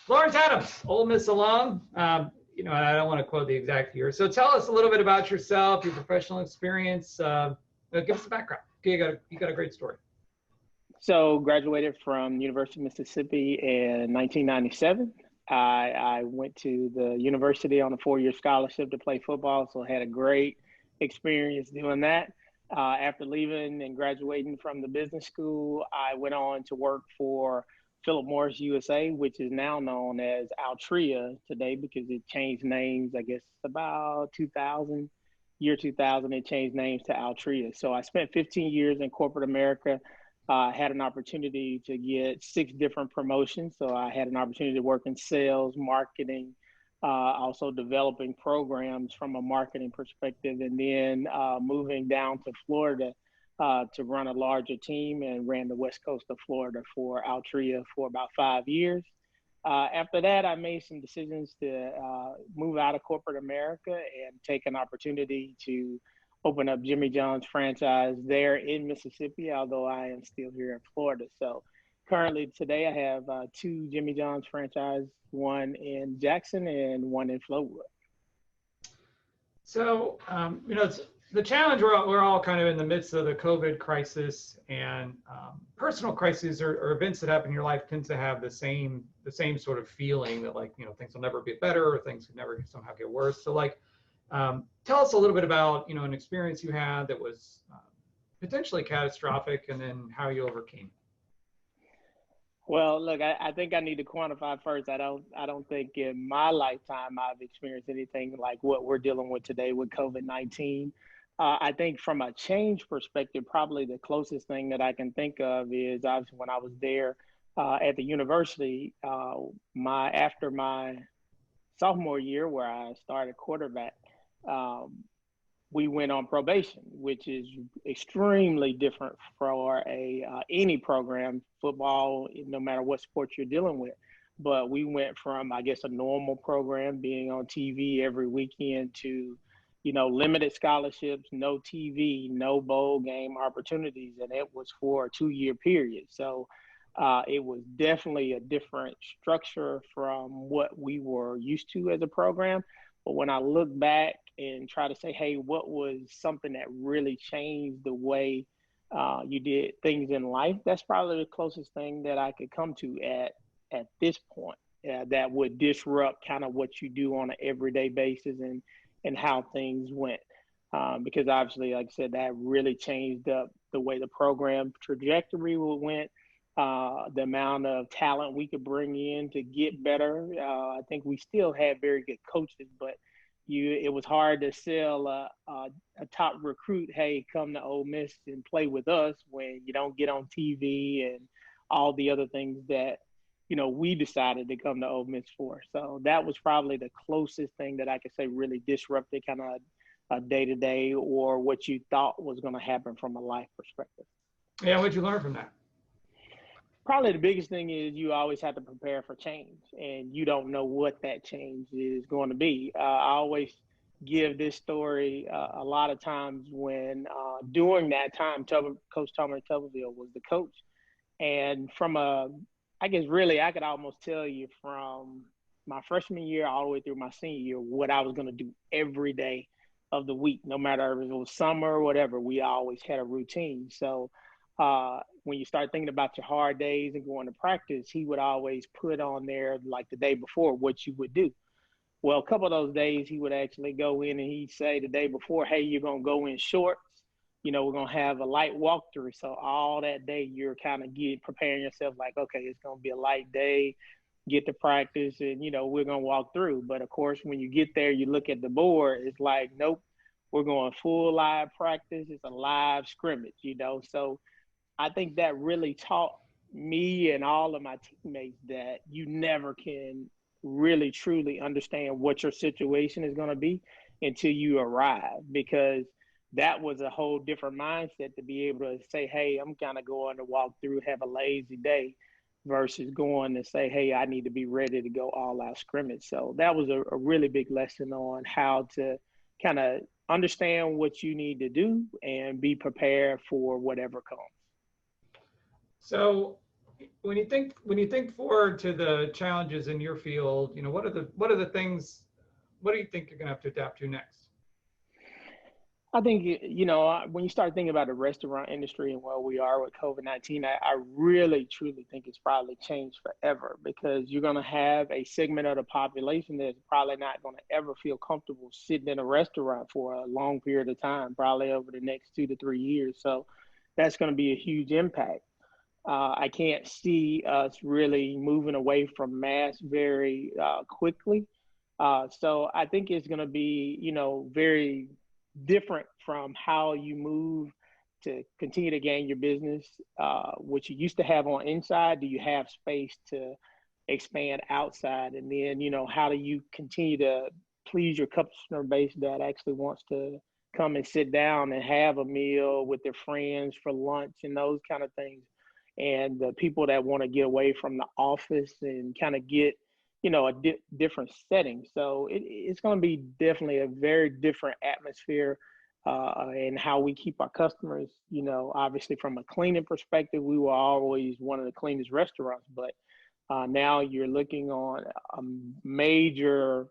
Lawrence Adams, Ole Miss alum. And I don't want to quote the exact year. So tell us a little bit about yourself, your professional experience. Give us the background. Okay, you got a great story. So graduated from University of Mississippi in 1997. I went to the university on a 4-year scholarship to play football, so I had a great experience doing that. After leaving and graduating from the business school, I went on to work for Philip Morris USA, which is now known as Altria today because it changed names, I guess, about 2000, year 2000, it changed names to Altria. So I spent 15 years in corporate America. Had an opportunity to get 6 different promotions. So I had an opportunity to work in sales, marketing, also developing programs from a marketing perspective, and then moving down to Florida to run a larger team, and ran the West Coast of Florida for Altria for about 5 years. After that, I made some decisions to move out of corporate America and take an opportunity to open up Jimmy John's franchise there in Mississippi, although I am still here in Florida. So currently today I have 2 Jimmy John's franchise, one in Jackson and one in Flowood. So, it's the challenge, we're all kind of in the midst of the COVID crisis, and personal crises or events that happen in your life tend to have the same sort of feeling that things will never get better or things can never somehow get worse. So tell us a little bit about, an experience you had that was potentially catastrophic and then how you overcame. Well, look, I think I need to quantify first. I don't think in my lifetime I've experienced anything like what we're dealing with today with COVID-19. I think from a change perspective, probably the closest thing that I can think of is obviously when I was there at the university, after my sophomore year where I started quarterback, we went on probation, which is extremely different for any program, football, no matter what sport you're dealing with. But we went from, I guess, a normal program being on TV every weekend to, limited scholarships, no TV, no bowl game opportunities, and it was for a 2-year period. So it was definitely a different structure from what we were used to as a program. But when I look back and try to say, hey, what was something that really changed the way you did things in life, that's probably the closest thing that I could come to at this point that would disrupt kind of what you do on an everyday basis and how things went. Because obviously, like I said, that really changed up the way the program trajectory went, the amount of talent we could bring in to get better. I think we still had very good coaches, but it was hard to sell a top recruit, hey, come to Ole Miss and play with us when you don't get on TV and all the other things that, we decided to come to Ole Miss for. So that was probably the closest thing that I could say really disrupted kind of a day-to-day or what you thought was going to happen from a life perspective. Yeah, what'd you learn from that? Probably the biggest thing is you always have to prepare for change, and you don't know what that change is going to be. I always give this story a lot of times when during that time, Coach Thomas Tuberville was the coach. And I could almost tell you from my freshman year all the way through my senior year what I was going to do every day of the week, no matter if it was summer or whatever. We always had a routine. So when you start thinking about your hard days and going to practice, he would always put on there like the day before what you would do. Well, a couple of those days he would actually go in and he'd say the day before, hey, you're going to go in shorts. We're going to have a light walkthrough. So all that day you're kind of preparing yourself like, okay, it's going to be a light day, get to practice and, we're going to walk through. But of course, when you get there, you look at the board, it's like, nope, we're going full live practice. It's a live scrimmage, So I think that really taught me and all of my teammates that you never can really truly understand what your situation is going to be until you arrive, because that was a whole different mindset to be able to say, hey, I'm kind of going to walk through, have a lazy day versus going to say, hey, I need to be ready to go all out scrimmage. So that was a really big lesson on how to kind of understand what you need to do and be prepared for whatever comes. So when you think forward to the challenges in your field, what are the things, what do you think you're going to have to adapt to next? I think, when you start thinking about the restaurant industry and where we are with COVID-19, I really, truly think it's probably changed forever, because you're going to have a segment of the population that's probably not going to ever feel comfortable sitting in a restaurant for a long period of time, probably over the next 2 to 3 years. So that's going to be a huge impact. I can't see us really moving away from mass very quickly. So I think it's going to be, very different from how you move to continue to gain your business, what you used to have on inside. Do you have space to expand outside? And then, how do you continue to please your customer base that actually wants to come and sit down and have a meal with their friends for lunch and those kind of things? And the people that want to get away from the office and kind of get, a different setting. So it's going to be definitely a very different atmosphere, and how we keep our customers. Obviously from a cleaning perspective, we were always one of the cleanest restaurants, but now you're looking on a major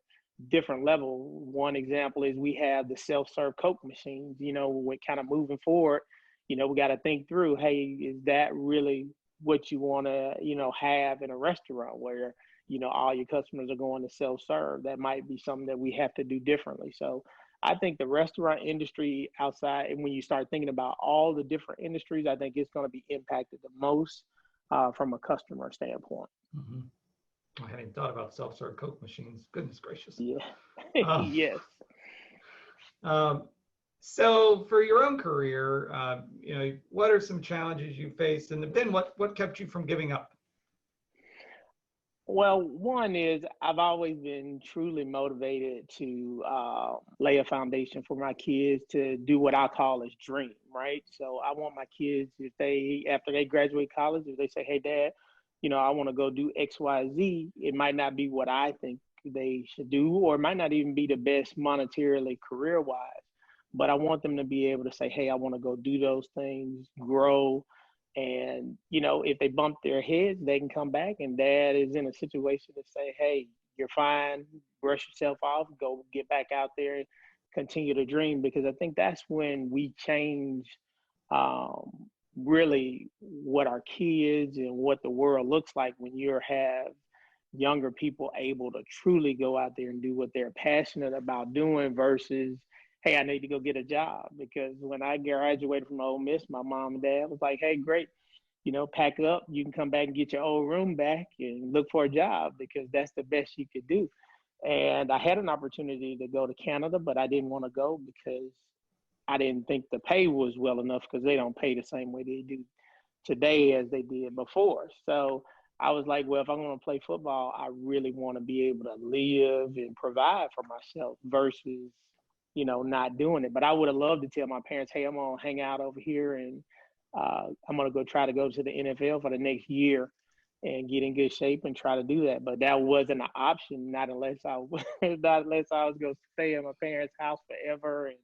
different level. One example is we have the self-serve Coke machines. We're kind of moving forward. We got to think through, hey, is that really what you want to, have in a restaurant where, all your customers are going to self-serve? That might be something that we have to do differently. So I think the restaurant industry outside, and when you start thinking about all the different industries, I think it's going to be impacted the most from a customer standpoint. Mm-hmm. I hadn't thought about self-serve Coke machines. Goodness gracious. Yeah. Yes. So for your own career, what are some challenges you faced, and then what kept you from giving up? Well, one is I've always been truly motivated to lay a foundation for my kids to do what I call as dream, right? So I want my kids, after they graduate college, if they say, hey, Dad, I want to go do X, Y, Z, it might not be what I think they should do, or it might not even be the best monetarily career-wise, but I want them to be able to say, hey, I want to go do those things, grow. And, if they bump their heads, they can come back, and Dad is in a situation to say, hey, you're fine, brush yourself off, go get back out there and continue to dream. Because I think that's when we change really what our kids and what the world looks like, when you have younger people able to truly go out there and do what they're passionate about doing versus, hey, I need to go get a job. Because when I graduated from Ole Miss, my mom and dad was like, hey, great, pack up. You can come back and get your old room back and look for a job, because that's the best you could do. And I had an opportunity to go to Canada, but I didn't want to go because I didn't think the pay was well enough, because they don't pay the same way they do today as they did before. So I was like, well, if I'm going to play football, I really want to be able to live and provide for myself versus, not doing it. But I would have loved to tell my parents, hey, I'm going to hang out over here, and I'm going to try to go to the NFL for the next year and get in good shape and try to do that. But that wasn't an option, not unless I was going to stay at my parents' house forever and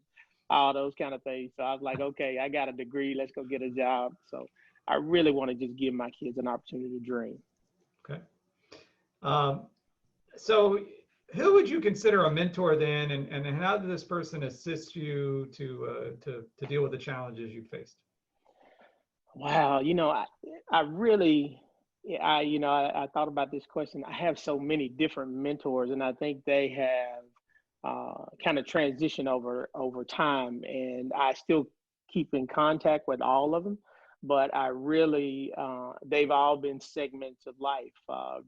all those kind of things. So I was like, okay, I got a degree, let's go get a job. So I really want to just give my kids an opportunity to dream. Okay. So who would you consider a mentor then, and how did this person assist you to deal with the challenges you faced? Wow, I thought about this question. I have so many different mentors, and I think they have kind of transitioned over time, and I still keep in contact with all of them. But I really, they've all been segments of life.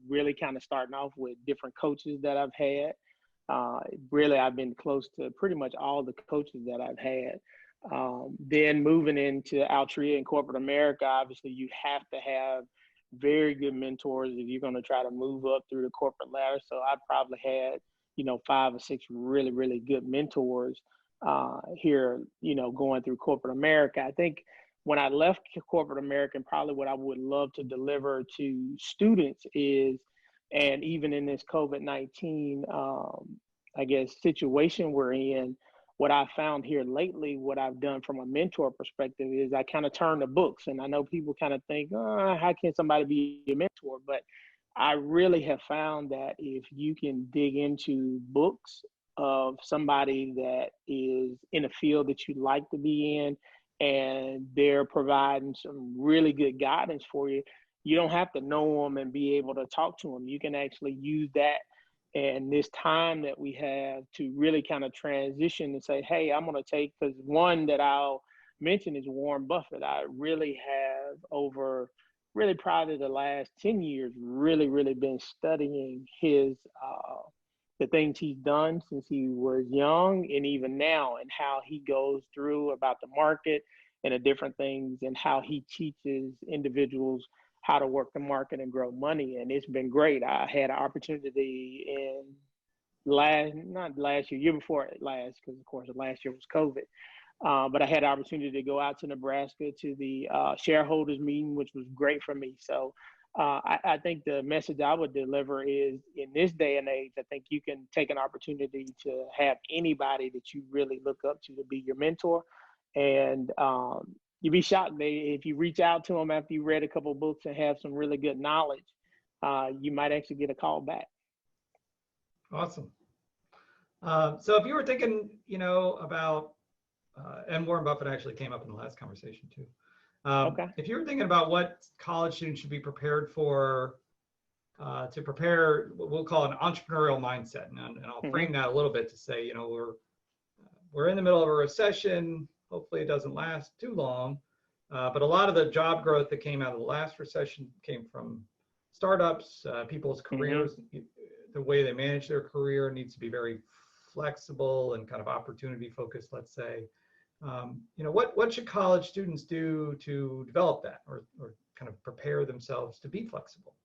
Really kind of starting off with different coaches that I've had. Really, I've been close to pretty much all the coaches that I've had. Then moving into Altria and corporate America, obviously you have to have very good mentors if you're going to try to move up through the corporate ladder. So I probably had, 5 or 6 really, really good mentors here, going through corporate America. I think when I left corporate America, and probably what I would love to deliver to students is, and even in this COVID-19, I guess, situation we're in, what I found here lately, what I've done from a mentor perspective is I kind of turn to books. And I know people kind of think, oh, how can somebody be a mentor? But I really have found that if you can dig into books of somebody that is in a field that you like to be in, and they're providing some really good guidance for you, you don't have to know them and be able to talk to them. You can actually use that and this time that we have to really kind of transition and say, hey, I'm going to take, because one that I'll mention is Warren Buffett. I really have over really probably the last 10 years, really been studying his, the things he's done since he was young and even now, and how he goes through about the market and the different things and how he teaches individuals how to work the market and grow money. And it's been great. I had an opportunity in not last year, year before last, because of course the last year was COVID. But I had an opportunity to go out to Nebraska to the shareholders meeting, which was great for me. So I think the message I would deliver is, in this day and age, I think you can take an opportunity to have anybody that you really look up to be your mentor. And you'd be shocked if you reach out to them after you read a couple of books and have some really good knowledge, you might actually get a call back. Awesome. So if you were thinking, about, and Warren Buffett actually came up in the last conversation too. Okay. If you were thinking about what college students should be prepared for, to prepare what we'll call an entrepreneurial mindset, and I'll frame that a little bit to say, we're in the middle of a recession. Hopefully it doesn't last too long, but a lot of the job growth that came out of the last recession came from startups, people's careers. The way they manage their career needs to be very flexible and kind of opportunity focused, let's say. What should college students do to develop that, or kind of prepare themselves to be flexible?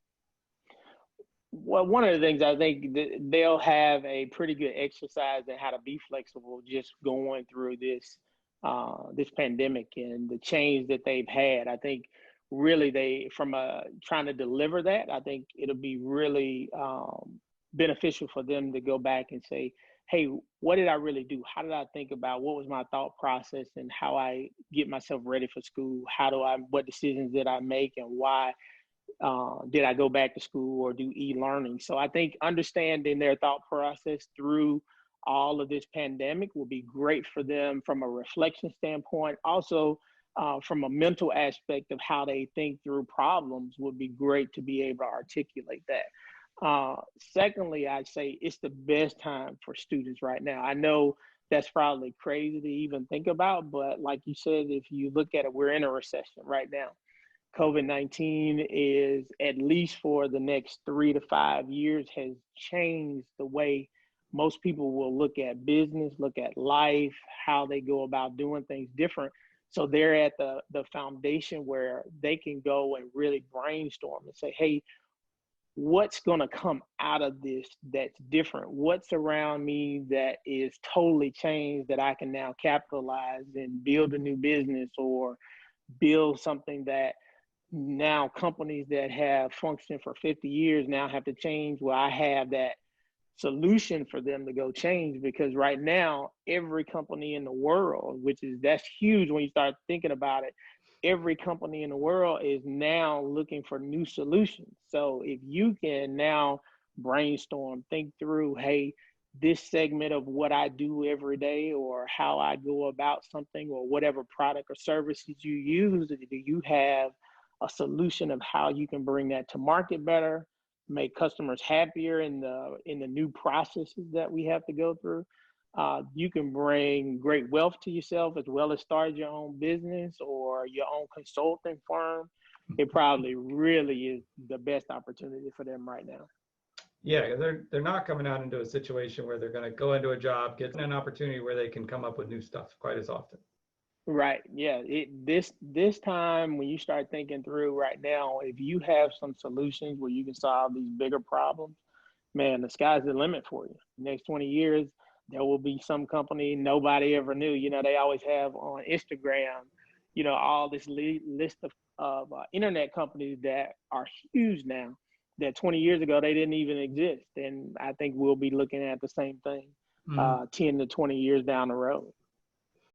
Well, one of the things I think they'll have a pretty good exercise in how to be flexible, just going through this pandemic and the change that they've had. I think really trying to deliver that, I think it'll be really beneficial for them to go back and say, hey, what did I really do? How did I think about what was my thought process and how I get myself ready for school? What decisions did I make, and why did I go back to school or do e-learning? So I think understanding their thought process through all of this pandemic will be great for them from a reflection standpoint. Also, from a mental aspect of how they think through problems would be great to be able to articulate that. Secondly, I'd say it's the best time for students right now. I know that's probably crazy to even think about, but like you said, if you look at it, we're in a recession right now. COVID-19 is, at least for the next 3 to 5 years, has changed the way most people will look at business, look at life, how they go about doing things different. So they're at the foundation where they can go and really brainstorm and say, hey, what's going to come out of this that's different? What's around me that is totally changed that I can now capitalize and build a new business, or build something that now companies that have functioned for 50 years now have to change? Well, I have that solution for them to go change, because right now every company in the world, that's huge when you start thinking about it, every company in the world is now looking for new solutions. So if you can now brainstorm, think through, hey, this segment of what I do every day, or how I go about something, or whatever product or services you use, do you have a solution of how you can bring that to market better, make customers happier in the new processes that we have to go through? You can bring great wealth to yourself, as well as start your own business or your own consulting firm. It probably really is the best opportunity for them right now. Yeah, they're not coming out into a situation where they're going to go into a job, get an opportunity where they can come up with new stuff quite as often. Right. Yeah. This time, when you start thinking through right now, if you have some solutions where you can solve these bigger problems, man, the sky's the limit for you. Next 20 years, there will be some company nobody ever knew. They always have on Instagram, all this list of internet companies that are huge now, that 20 years ago, they didn't even exist. And I think we'll be looking at the same thing. Mm-hmm. 10 to 20 years down the road.